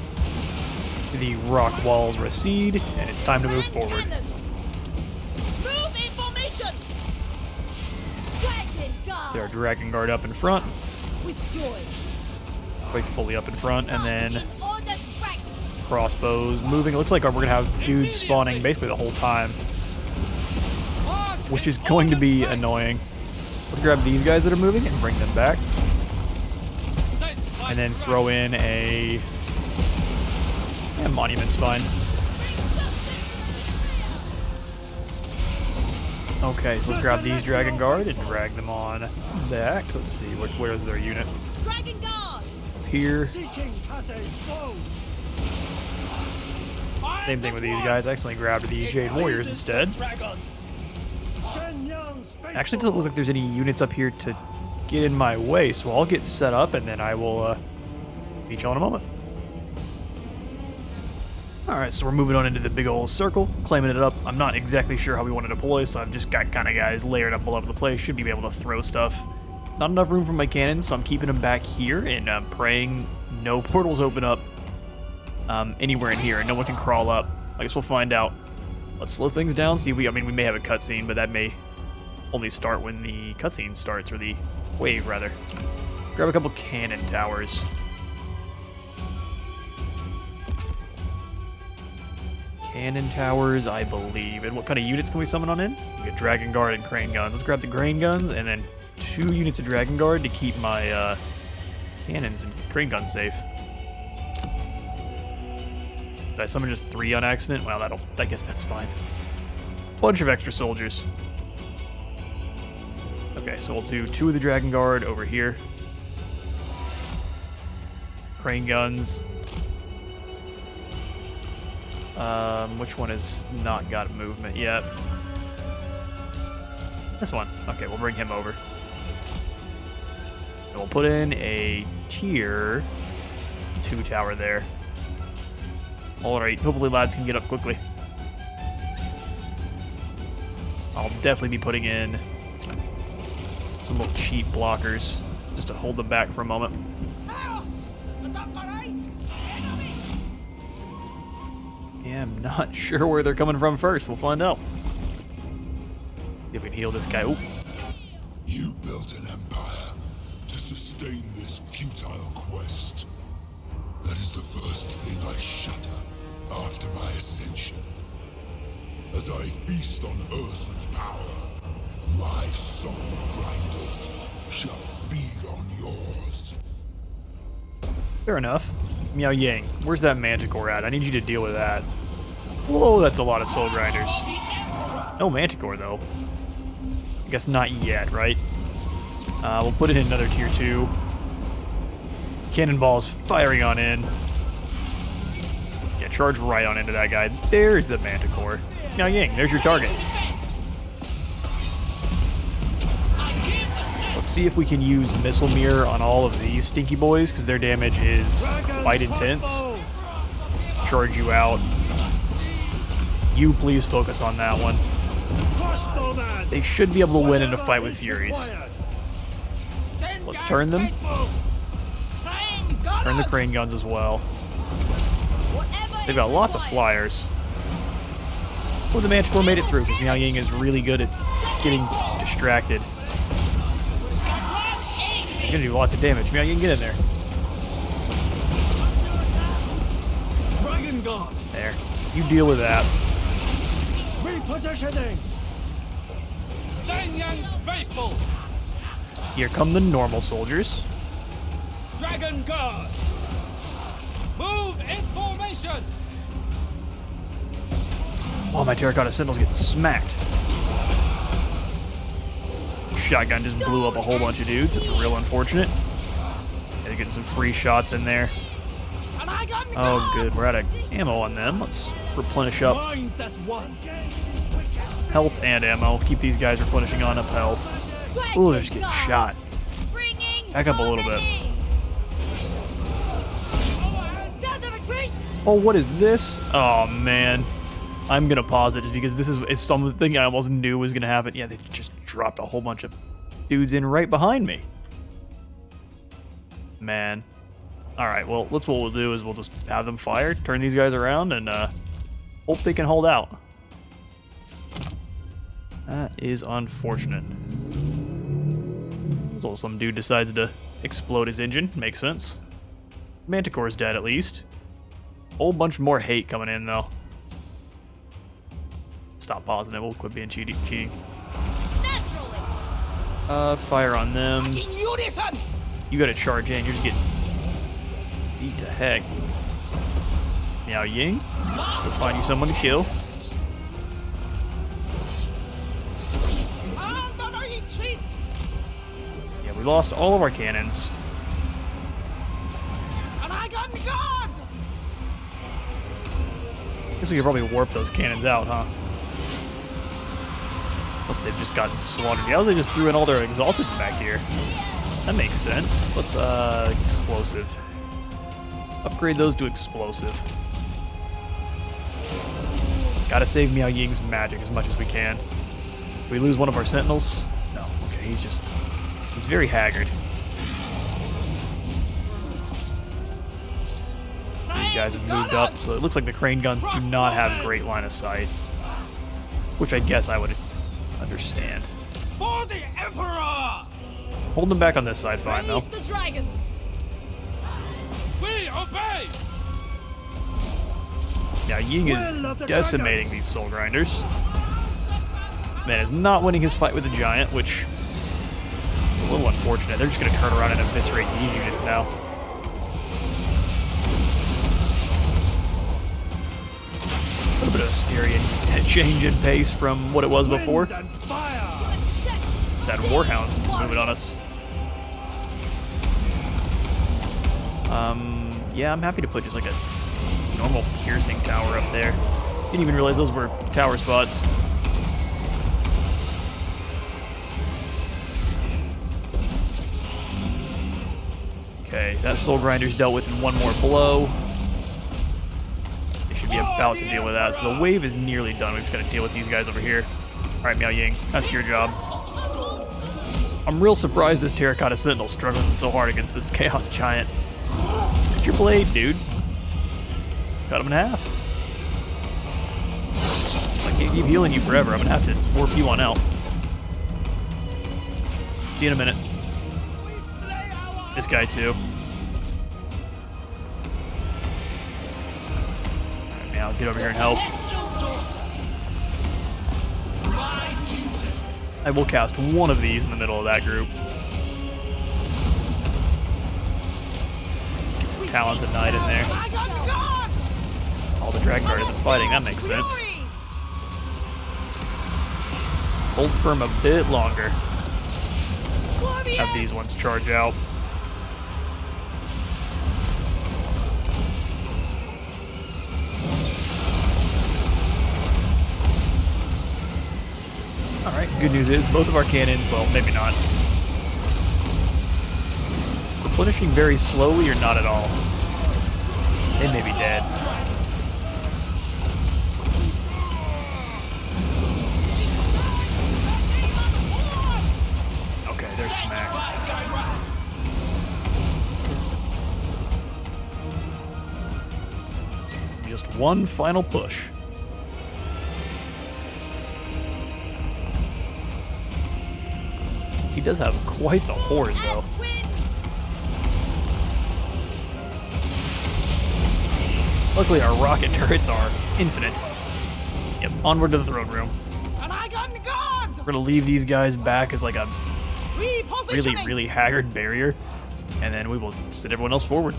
The rock walls recede, and it's time to move forward. Move in formation! Dragon Guard! There are Dragon Guard up in front, With joy. quite fully up in front, and then In order strikes. crossbows moving. It looks like we're gonna have dudes spawning basically the whole time, which is going to be annoying. Let's grab these guys that are moving and bring them back. And then throw in a... Yeah, monument's fine. Okay, so let's grab these Dragon Guard and drag them on back. Let's see, where's their unit? Dragon Guard! Here. Seeking Cathay's foes. Same thing with these guys. I accidentally grabbed the Jade Warriors instead. Shen Yang's faithful. Actually, it doesn't look like there's any units up here to get in my way, so I'll get set up and then I will meet y'all in a moment. Alright, so we're moving on into the big old circle, claiming it up. I'm not exactly sure how we want to deploy, so I've just got kind of guys layered up all over the place. Should be able to throw stuff. Not enough room for my cannons, so I'm keeping them back here and praying no portals open up anywhere in here and no one can crawl up. I guess we'll find out. Let's slow things down, see if we may have a cutscene, but that may only start when the cutscene starts, or the wave, rather. Grab a couple cannon towers. Cannon towers, I believe. And what kind of units can we summon on in? We got Dragon Guard and Crane Guns. Let's grab the Crane Guns, and then 2 units of Dragon Guard to keep my cannons and Crane Guns safe. Did I summon just 3 on accident? Well, I guess that's fine. Bunch of extra soldiers. Okay, so we'll do 2 of the Dragon Guard over here. Crane Guns. Which one has not got movement yet? This one. Okay, we'll bring him over. And we'll put in a tier 2 tower there. Alright, hopefully lads can get up quickly. I'll definitely be putting in some little cheap blockers just to hold them back for a moment. Chaos! And operate! am not sure where they're coming from first. We'll find out. See if we can heal this guy. Ooh. You built an empire to sustain this futile quest. That is the first thing I shatter after my ascension. As I feast on Ursun's power, my soul grinders shall feed on yours. Fair enough. Miao Ying, where's that Manticore at? I need you to deal with that. Whoa, that's a lot of soul grinders. No Manticore, though. I guess not yet, right? We'll put it in another tier 2. Cannonballs firing on in. Yeah, charge right on into that guy. There's the Manticore. Miao Ying, there's your target. Let's see if we can use Missile Mirror on all of these stinky boys, because their damage is quite intense. Charge you out. You please focus on that one. They should be able to win in a fight with Furies. Let's turn them. Turn the crane guns as well. They've got lots of flyers. Well, the Manticore made it through, because Miao Ying is really good at getting distracted. He's gonna do lots of damage. Miao Ying, get in there. There. You deal with that. Repositioning. Zhang faithful. Here come the normal soldiers. Dragon Guard. Move in formation. Oh, my Terracotta Sentinel's getting smacked. Shotgun just blew up a whole bunch of dudes. It's real unfortunate. They're getting some free shots in there. Oh, good. We're out of ammo on them. Let's replenish up health and ammo. Keep these guys replenishing on up health. Ooh, they're just getting shot. Back up a little bit. Oh, what is this? Oh, man. I'm going to pause it just because this is something I almost knew was going to happen. Yeah, they just dropped a whole bunch of dudes in right behind me. Man. Alright, well, what we'll do is we'll just have them fire, turn these guys around, and hope they can hold out. That is unfortunate. So some dude decides to explode his engine. Makes sense. Manticore's dead, at least. Whole bunch more hate coming in, though. Stop pausing it. We'll quit being cheating. Fire on them. You gotta charge in. You're just getting beat to heck. Miao Ying. Go find you someone to kill. Yeah, we lost all of our cannons. Guess we could probably warp those cannons out, huh? Plus they've just gotten slaughtered. Yeah, they just threw in all their exalteds back here. That makes sense. Let's, explosive. Upgrade those to explosive. Gotta save Miao Ying's magic as much as we can. Do we lose one of our sentinels? No. Okay, he's very haggard. These guys have moved up, so it looks like the crane guns do not have great line of sight. Which I guess I would understand. For the Emperor! Hold them back on this side, fine though. The dragons. We obey! Yeah, Ying is decimating these soul grinders. This man is not winning his fight with the giant, which is a little unfortunate. They're just going to turn around and eviscerate these units now. A little bit of a scary change in pace from what it was before. Just had warhounds moving on us. Yeah, I'm happy to put just like a normal piercing tower up there. Didn't even realize those were tower spots. Okay, that soul grinder's dealt with in one more blow. They should be about to deal with that. So the wave is nearly done. We've just got to deal with these guys over here. Alright, Miao Ying, that's your job. I'm real surprised this Terracotta Sentinel's struggling so hard against this Chaos Giant. Get your blade, dude. Cut him in half. Can't keep healing you forever. I'm gonna have to warp you on out. See you in a minute. This guy too. Alright, Meow, get over here and help. I will cast one of these in the middle of that group. Get some Talons at Night in there. All the Dragon Guard isn't fighting, that makes sense. Hold firm a bit longer. Have these ones charge out. Alright, good news is both of our cannons, well, maybe not. Replenishing very slowly or not at all. They may be dead. Okay, they're smacked. Just one final push. He does have quite the horde, though. Luckily, our rocket turrets are infinite. Yep, onward to the throne room. We're gonna leave these guys back as like a really, really haggard barrier, and then we will send everyone else forward.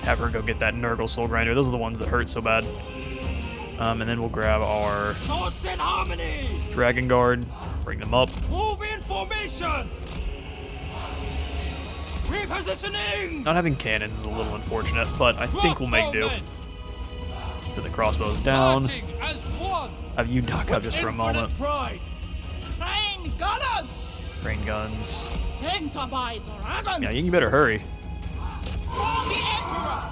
Have her go get that Nurgle Soul Grinder. Those are the ones that hurt so bad. And then we'll grab our Dragon Guard, bring them up. Move in formation. Repositioning. Not having cannons is a little unfortunate, but I think we'll make do. So the crossbows down. Have you duck up just for a moment. Train gunners! Rain guns. Sent by dragons! Yeah, you better hurry. From the Emperor.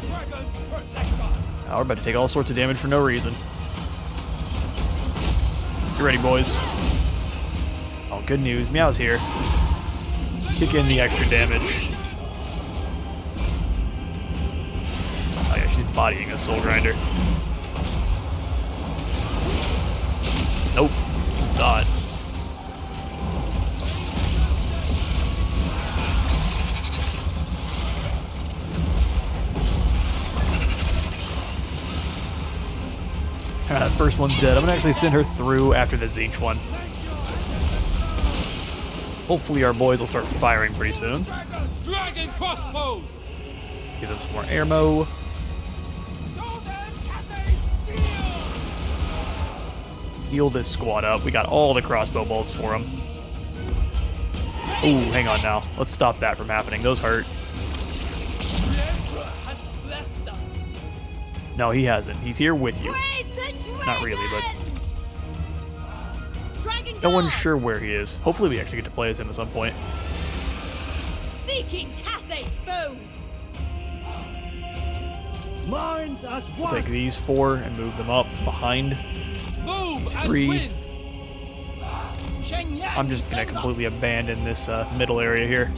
Dragons protect us. We're about to take all sorts of damage for no reason. Get ready, boys. Oh, good news. Meow's here. Kick in the extra damage. Oh yeah, she's bodying a Soul Grinder. Nope. Saw it. That first one's dead. I'm gonna actually send her through after the Zinch one. Hopefully our boys will start firing pretty soon. Dragon crossbows. Give them some more ammo. Heal this squad up. We got all the crossbow bolts for them. Ooh, hang on now. Let's stop that from happening. Those hurt. No, he hasn't. He's here with you. Not really, but no one's sure where he is. Hopefully we actually get to play as him at some point. Seeking Cathay's foes. Minds as We'll one. take these 4 and move them up behind. Move These as 3. wind. I'm just gonna completely abandon this middle area here.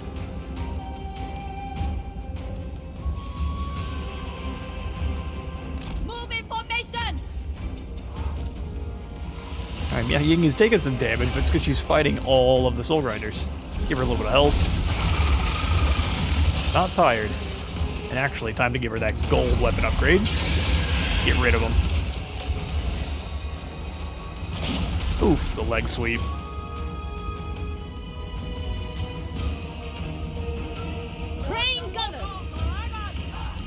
Move in formation. Alright, Miao Ying is taking some damage, but it's because she's fighting all of the Soul Grinders. Give her a little bit of health. Not tired. And actually, time to give her that gold weapon upgrade. Get rid of them. Oof, the leg sweep. Crane gunners.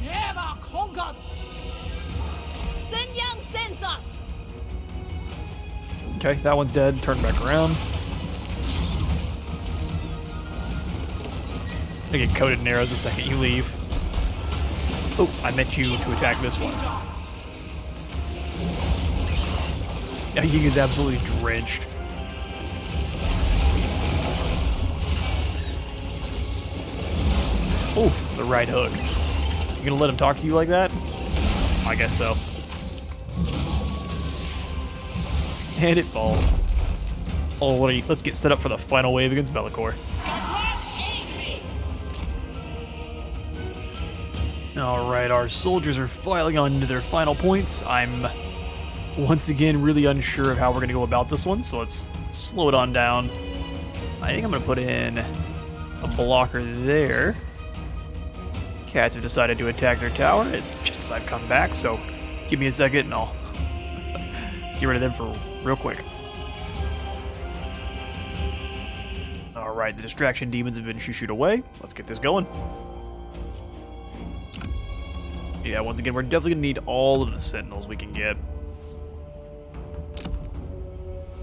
Never conquered. Sun Yang sends us. Okay, that one's dead. Turn back around. I get coated in arrows the second you leave. Oh, I meant you to attack this one. Yeah, Ying is absolutely drenched. Oof, the right hook. You gonna let him talk to you like that? I guess so. And it falls. Oh, let's get set up for the final wave against Bellacor. Alright, our soldiers are filing on into their final points. I'm once again really unsure of how we're going to go about this one, so let's slow it on down. I think I'm going to put in a blocker there. Cats have decided to attack their tower. It's just as I've come back, so give me a second and I'll get rid of them for real quick. Alright, the distraction demons have been shooed away. Let's get this going. Yeah, once again, we're definitely going to need all of the sentinels we can get.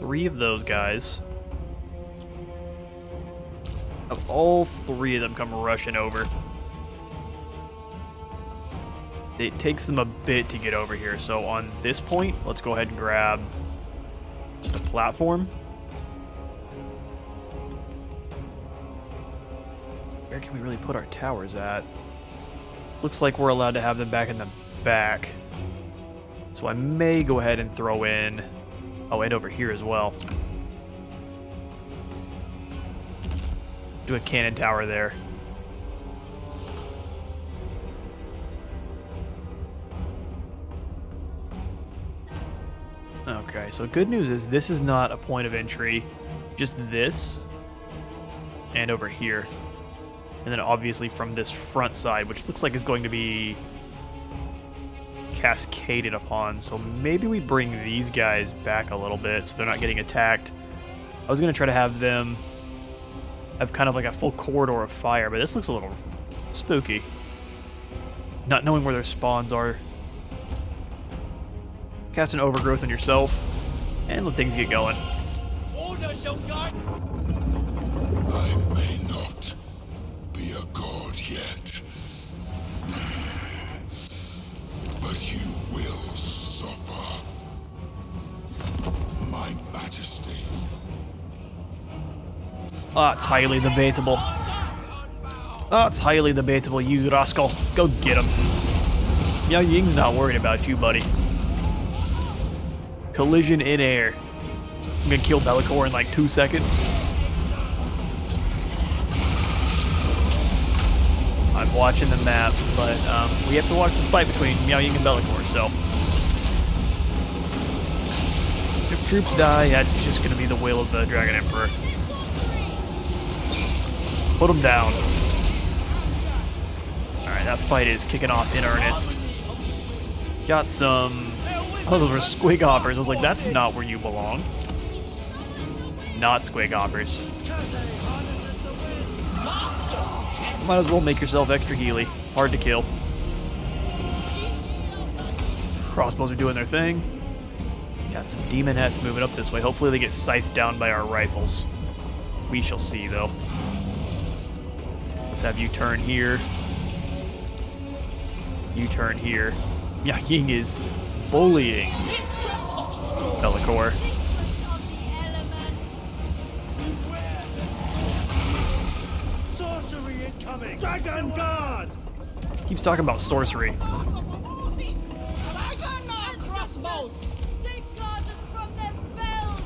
3 of those guys. Have all 3 of them come rushing over. It takes them a bit to get over here, so on this point, let's go ahead and grab just a platform. Where can we really put our towers at? Looks like we're allowed to have them back in the back. So I may go ahead and throw in... Oh, and over here as well. Do a cannon tower there. Okay, so good news is this is not a point of entry. Just this. And over here. And then obviously from this front side, which looks like is going to be cascaded upon. So maybe we bring these guys back a little bit so they're not getting attacked. I was going to try to have them have kind of like a full corridor of fire, but this looks a little spooky. Not knowing where their spawns are. Cast an overgrowth on yourself and let things get going. Order shall guard. I may not be a god yet, but you will suffer. My majesty. Ah, it's highly debatable. Ah, it's highly debatable, you rascal. Go get him. Miao Ying's not worried about you, buddy. Collision in air. I'm gonna kill Bellacor in like 2 seconds. I'm watching the map, but we have to watch the fight between Miao Ying and Bellacor, so... If troops die, that's just gonna be the will of the Dragon Emperor. Put them down. Alright, that fight is kicking off in earnest. Got some... Oh, those were squig hoppers. I was like, that's not where you belong. Not squig hoppers. Might as well make yourself extra healy. Hard to kill. Crossbows are doing their thing. Got some demonettes moving up this way. Hopefully they get scythed down by our rifles. We shall see, though. Let's have you turn here. You turn here. Miao Ying is bullying Bellacor. Sorcery incoming! Dragon Guard! Keeps talking about sorcery. Crossbows. Take goddess from their spells!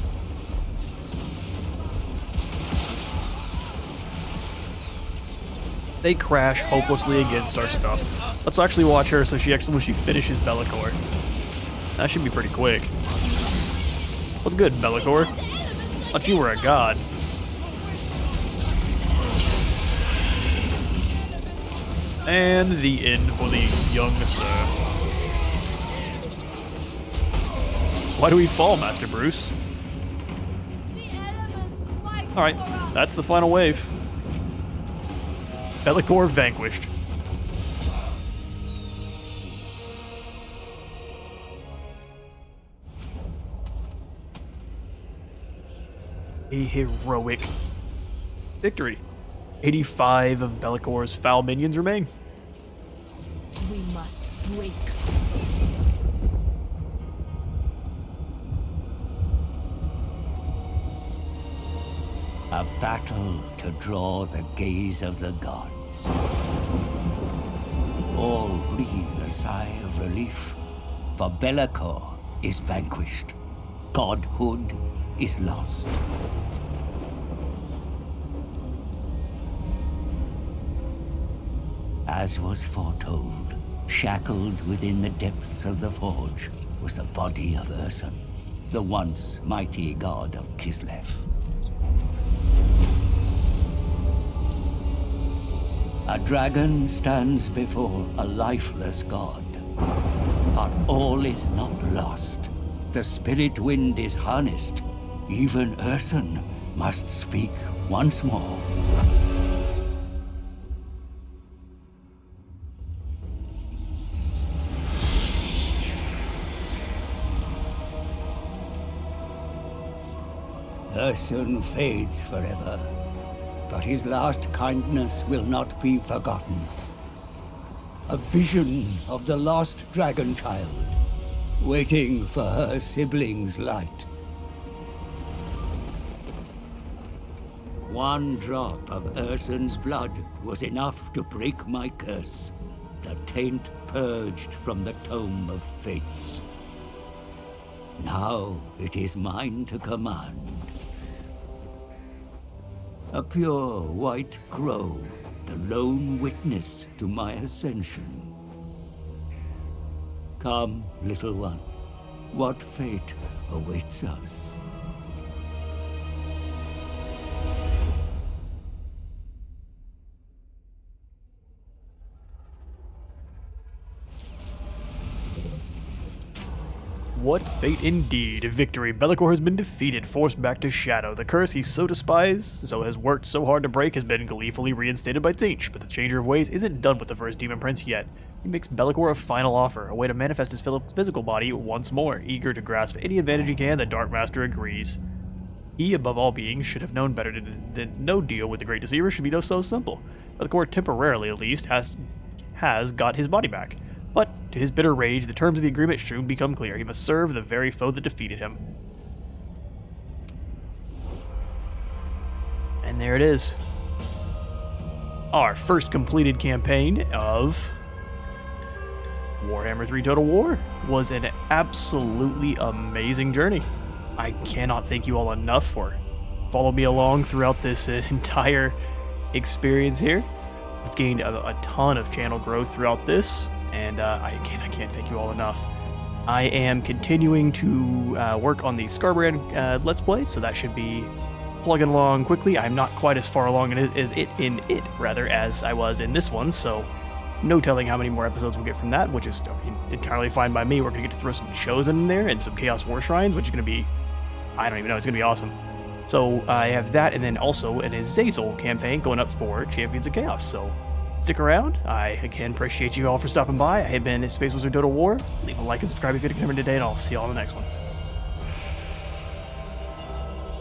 They crash hopelessly against our stuff. Let's actually watch her so she finishes Bellacor. That should be pretty quick. What's good, Bellacor? Thought you were a god. And the end for the young sir. Why do we fall, Master Bruce? The elements fight Alright, for us. that's the final wave. Bellacor vanquished. A heroic victory. 85 of Bellacor's foul minions remain. We must break. A battle to draw the gaze of the gods. All breathe a sigh of relief, for Bellacor is vanquished. Godhood is lost. As was foretold, Shackled within the depths of the forge was the body of Ursun, the once mighty god of Kislev. A dragon stands before a lifeless god. But all is not lost. The spirit wind is harnessed. Even Ursun must speak once more. Ursun fades forever, but his last kindness will not be forgotten. A vision of the lost dragon child, waiting for her sibling's light. One drop of Ursun's blood was enough to break my curse, the taint purged from the tome of fates. Now it is mine to command. A pure white crow, the lone witness to my ascension. Come, little one, what fate awaits us? What fate indeed. Victory. Bellacor has been defeated, forced back to Shadow. The curse he so despised, so has worked so hard to break, has been gleefully reinstated by Tzeentch, but the Changer of Ways isn't done with the first Demon Prince yet. He makes Bellacor a final offer, a way to manifest his physical body once more, eager to grasp any advantage he can. The Dark Master agrees. He, above all beings, should have known better than no deal with the Great Deceiver should be so simple. Bellacor, temporarily at least, has got his body back. But, to his bitter rage, the terms of the agreement soon become clear. He must serve the very foe that defeated him. And there it is. Our first completed campaign of Warhammer 3 Total War was an absolutely amazing journey. I cannot thank you all enough for following me along throughout this entire experience here. We've gained a ton of channel growth throughout this. And I can't thank you all enough. I am continuing to work on the Scarbrand Let's Play, so that should be plugging along quickly. I'm not quite as far along as I was in this one, so no telling how many more episodes we'll get from that, which is entirely fine by me. We're going to get to throw some shows in there and some Chaos War Shrines, which is going to be, I don't even know, it's going to be awesome. So I have that, and then also an Azazel campaign going up for Champions of Chaos, so stick around. I, again, appreciate you all for stopping by. I have been Space Wizard Total War. Leave a like and subscribe if you haven't today, and I'll see you all in the next one.